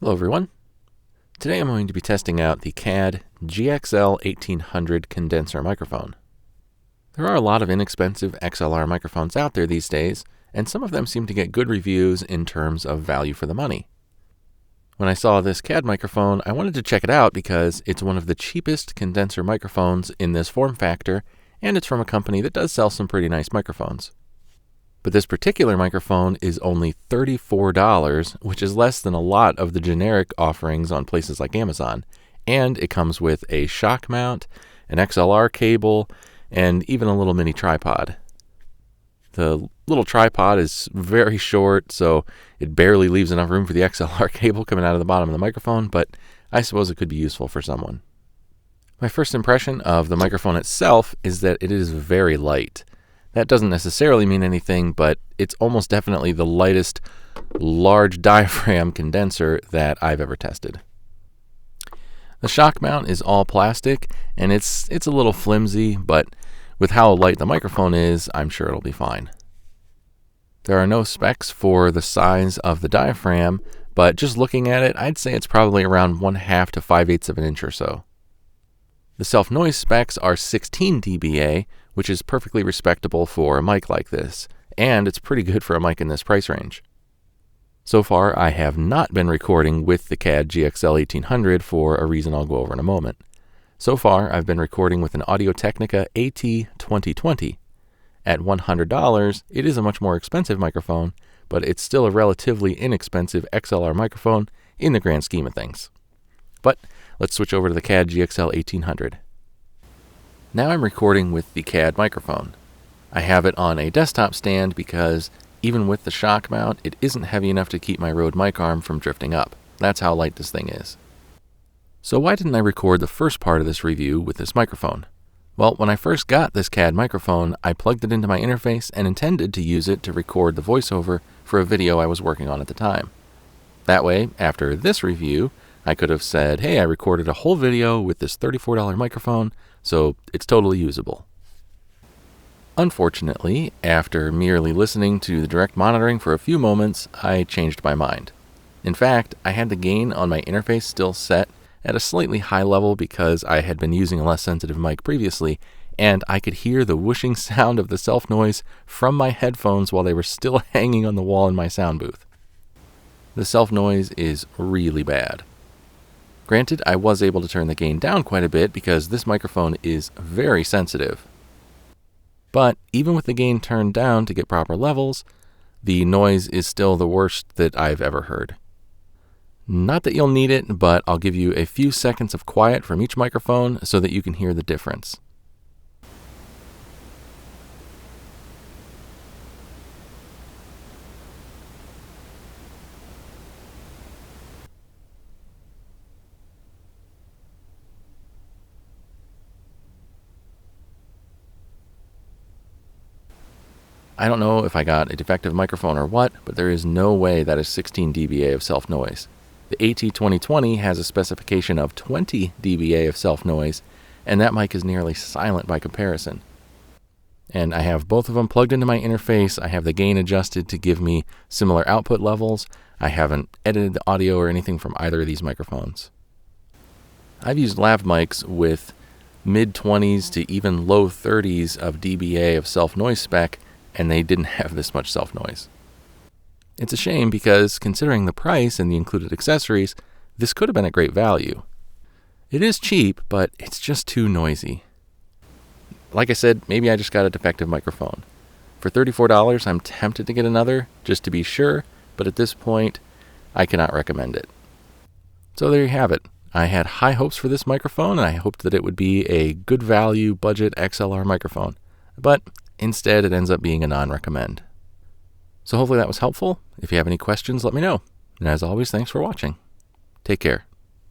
Hello everyone. Today I'm going to be testing out the CAD GXL1800 condenser microphone. There are a lot of inexpensive XLR microphones out there these days, and some of them seem to get good reviews in terms of value for the money. When I saw this CAD microphone, I wanted to check it out because it's one of the cheapest condenser microphones in this form factor, and it's from a company that does sell some pretty nice microphones. But this particular microphone is only $34, which is less than a lot of the generic offerings on places like Amazon. And it comes with a shock mount, an XLR cable, and even a little mini tripod. The little tripod is very short, so it barely leaves enough room for the XLR cable coming out of the bottom of the microphone, but I suppose it could be useful for someone. My first impression of the microphone itself is that it is very light. That doesn't necessarily mean anything, but it's almost definitely the lightest large diaphragm condenser that I've ever tested. The shock mount is all plastic, and it's a little flimsy, but with how light the microphone is, I'm sure it'll be fine. There are no specs for the size of the diaphragm, but just looking at it, I'd say it's probably around 1/2 to 5/8 of an inch or so. The self-noise specs are 16 dBA, which is perfectly respectable for a mic like this, and it's pretty good for a mic in this price range. So far, I have not been recording with the CAD GXL1800 for a reason I'll go over in a moment. So far, I've been recording with an Audio-Technica AT2020. At $100, it is a much more expensive microphone, but it's still a relatively inexpensive XLR microphone in the grand scheme of things. But let's switch over to the CAD GXL1800. Now I'm recording with the CAD microphone. I have it on a desktop stand because even with the shock mount, it isn't heavy enough to keep my Rode mic arm from drifting up. That's how light this thing is. So why didn't I record the first part of this review with this microphone? Well, when I first got this CAD microphone, I plugged it into my interface and intended to use it to record the voiceover for a video I was working on at the time. That way, after this review, I could have said, hey, I recorded a whole video with this $34 microphone, so it's totally usable. Unfortunately, after merely listening to the direct monitoring for a few moments, I changed my mind. In fact, I had the gain on my interface still set at a slightly high level because I had been using a less sensitive mic previously, and I could hear the whooshing sound of the self-noise from my headphones while they were still hanging on the wall in my sound booth. The self-noise is really bad. Granted, I was able to turn the gain down quite a bit because this microphone is very sensitive. But even with the gain turned down to get proper levels, the noise is still the worst that I've ever heard. Not that you'll need it, but I'll give you a few seconds of quiet from each microphone so that you can hear the difference. I don't know if I got a defective microphone or what, but there is no way that is 16 dBA of self-noise. The AT2020 has a specification of 20 dBA of self-noise, and that mic is nearly silent by comparison. And I have both of them plugged into my interface. I have the gain adjusted to give me similar output levels. I haven't edited the audio or anything from either of these microphones. I've used lav mics with mid-20s to even low 30s of dBA of self-noise spec, and they didn't have this much self-noise. It's a shame because, considering the price and the included accessories, this could have been a great value. It is cheap, but it's just too noisy. Like I said, maybe I just got a defective microphone. For $34, I'm tempted to get another, just to be sure, but at this point, I cannot recommend it. So there you have it. I had high hopes for this microphone, and I hoped that it would be a good value, budget XLR microphone. But instead, it ends up being a non-recommend. So hopefully that was helpful. If you have any questions, let me know. And as always, thanks for watching. Take care.